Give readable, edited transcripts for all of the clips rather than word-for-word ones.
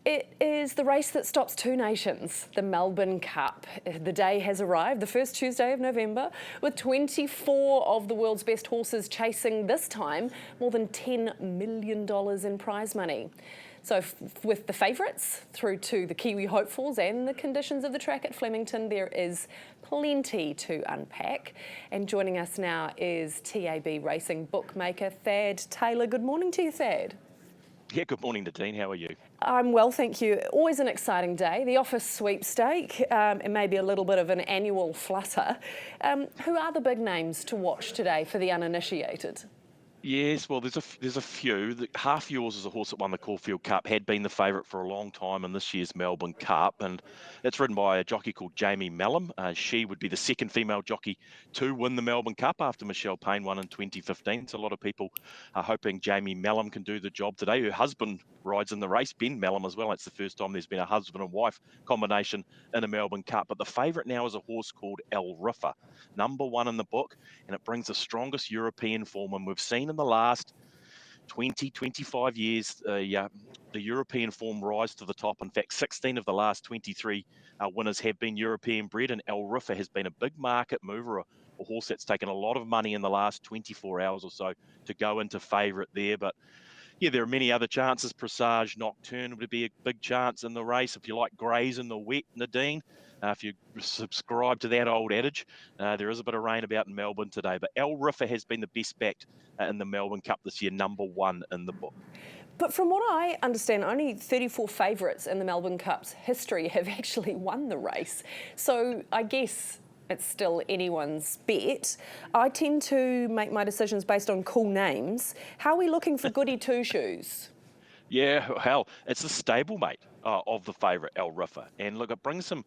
It is the race that stops two nations, the Melbourne Cup. The day has arrived, the first Tuesday of November, with 24 of the world's best horses chasing, this time, more than $10 million in prize money. So with the favourites through to the Kiwi hopefuls and the conditions of the track at Flemington, there is plenty to unpack. And joining us now is TAB racing bookmaker Thad Taylor. Good morning to you, Thad. Yeah, good morning, Nadine. How are you? I'm well, thank you. Always an exciting day. The office sweepstake and maybe a little bit of an annual flutter. Who are the big names to watch today for the uninitiated? Yes, well, there's a few. Half Yours is a horse that won the Caulfield Cup, had been the favourite for a long time in this year's Melbourne Cup, and it's ridden by a jockey called Jamie Mellum. She would be the second female jockey to win the Melbourne Cup after Michelle Payne won in 2015. So a lot of people are hoping Jamie Mellum can do the job today. Her husband rides in the race, Ben Mellum as well. It's the first time there's been a husband and wife combination in a Melbourne Cup. But the favourite now is a horse called El Riffa, #1 in the book, and it brings the strongest European form. And we've seen in the last 20, 25 years, the European form rise to the top. In fact, 16 of the last 23 winners have been European bred, and El Riffa has been a big market mover, a horse that's taken a lot of money in the last 24 hours or so to go into favourite there. But yeah, there are many other chances. Presage Nocturne would be a big chance in the race. If you like greys in the wet, Nadine, if you subscribe to that old adage, there is a bit of rain about in Melbourne today. But El Riffa has been the best backed in the Melbourne Cup this year, #1 in the book. But from what I understand, only 34 favourites in the Melbourne Cup's history have actually won the race. So I guess it's still anyone's bet. I tend to make my decisions based on cool names. How are we looking for Goody Two Shoes? Yeah, hell, it's the stablemate of the favourite, El Riffa. And look, it brings some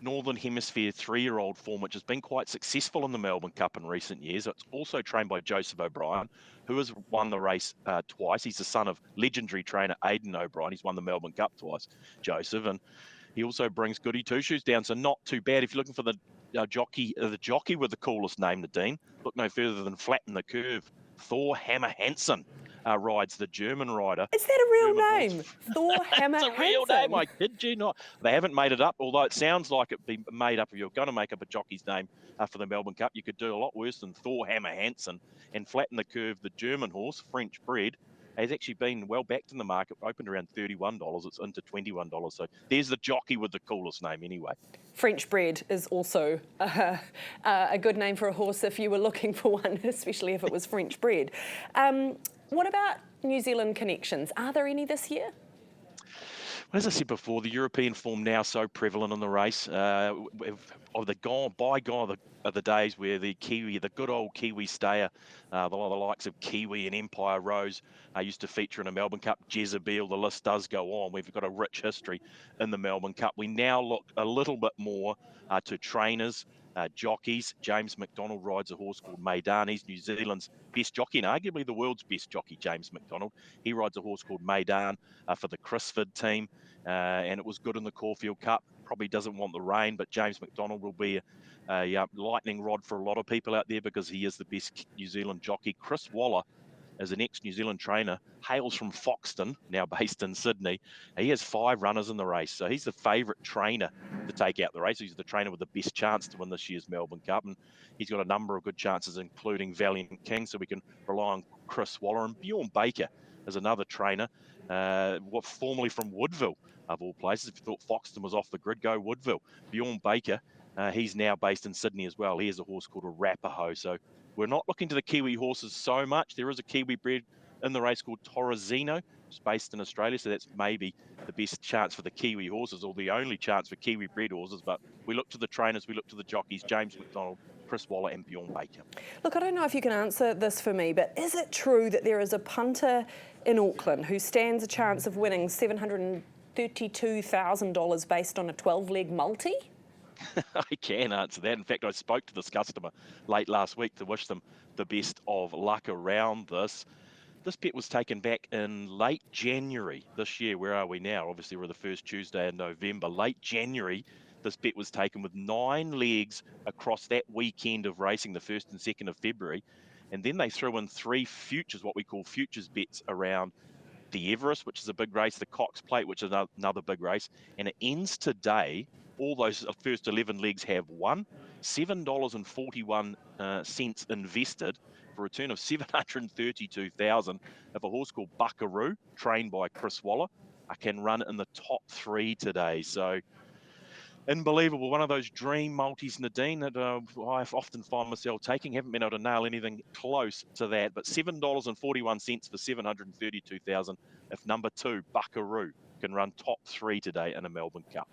Northern Hemisphere 3-year-old form, which has been quite successful in the Melbourne Cup in recent years. It's also trained by Joseph O'Brien, who has won the race twice. He's the son of legendary trainer Aidan O'Brien. He's won the Melbourne Cup twice, Joseph. And he also brings Goody Two Shoes down, so not too bad. If you're looking for the jockey with the coolest name, Nadine, look no further than Flatten the Curve. Thor Hammer Hansen rides the German rider. Is that a real name? Thor Hammer It's a real name, I kid you not. They haven't made it up, although it sounds like it'd be made up. If you're going to make up a jockey's name for the Melbourne Cup, you could do a lot worse than Thor Hammer Hansen. And Flatten the Curve, the German horse, French bred, has actually been well backed in the market, opened around $31. It's into $21. So there's the jockey with the coolest name anyway. French bred is also a good name for a horse if you were looking for one, especially if it was French bred. What about New Zealand connections? Are there any this year? As I said before, the European form now so prevalent in the race. Of the days where the Kiwi, the good old Kiwi stayer, the likes of Kiwi and Empire Rose used to feature in a Melbourne Cup. Jezebel, the list does go on. We've got a rich history in the Melbourne Cup. We now look a little bit more to trainers, jockeys. James McDonald rides a horse called Maidan. He's New Zealand's best jockey and arguably the world's best jockey, James McDonald. He rides a horse called Maidan for the Crisford team, and it was good in the Caulfield Cup. Probably doesn't want the rain, but James McDonald will be a lightning rod for a lot of people out there because he is the best New Zealand jockey. Chris Waller is an ex-New Zealand trainer, hails from Foxton, now based in Sydney. He has 5 runners in the race, so he's the favourite trainer to take out the race. He's the trainer with the best chance to win this year's Melbourne Cup, and he's got a number of good chances, including Valiant King, so we can rely on Chris Waller. And Bjorn Baker is another trainer, formerly from Woodville, of all places. If you thought Foxton was off the grid, go Woodville. Bjorn Baker, he's now based in Sydney as well. He has a horse called Arapaho, so we're not looking to the Kiwi horses so much. There is a Kiwi bred in the race called Torrezino. It's based in Australia, so that's maybe the best chance for the Kiwi horses, or the only chance for Kiwi bred horses. But we look to the trainers, we look to the jockeys, James McDonald, Chris Waller and Bjorn Baker. Look, I don't know if you can answer this for me, but is it true that there is a punter in Auckland who stands a chance of winning $732,000 based on a 12-leg multi? I can answer that. In fact, I spoke to this customer late last week to wish them the best of luck around this. This bet was taken back in late January this year. Where are we now? Obviously, we're the first Tuesday in November. Late January, this bet was taken with 9 legs across that weekend of racing, the 1st and 2nd of February. And then they threw in 3 futures, what we call futures bets, around the Everest, which is a big race, the Cox Plate, which is another big race, and it ends today. All those first 11 legs have won. $7.41 invested for a return of 732,000. If a horse called Buckaroo, trained by Chris Waller, can run in the top 3 today. So unbelievable. One of those dream multis, Nadine, that I often find myself taking. Haven't been able to nail anything close to that, but $7.41 for 732,000 if number 2, Buckaroo, can run top 3 today in a Melbourne Cup.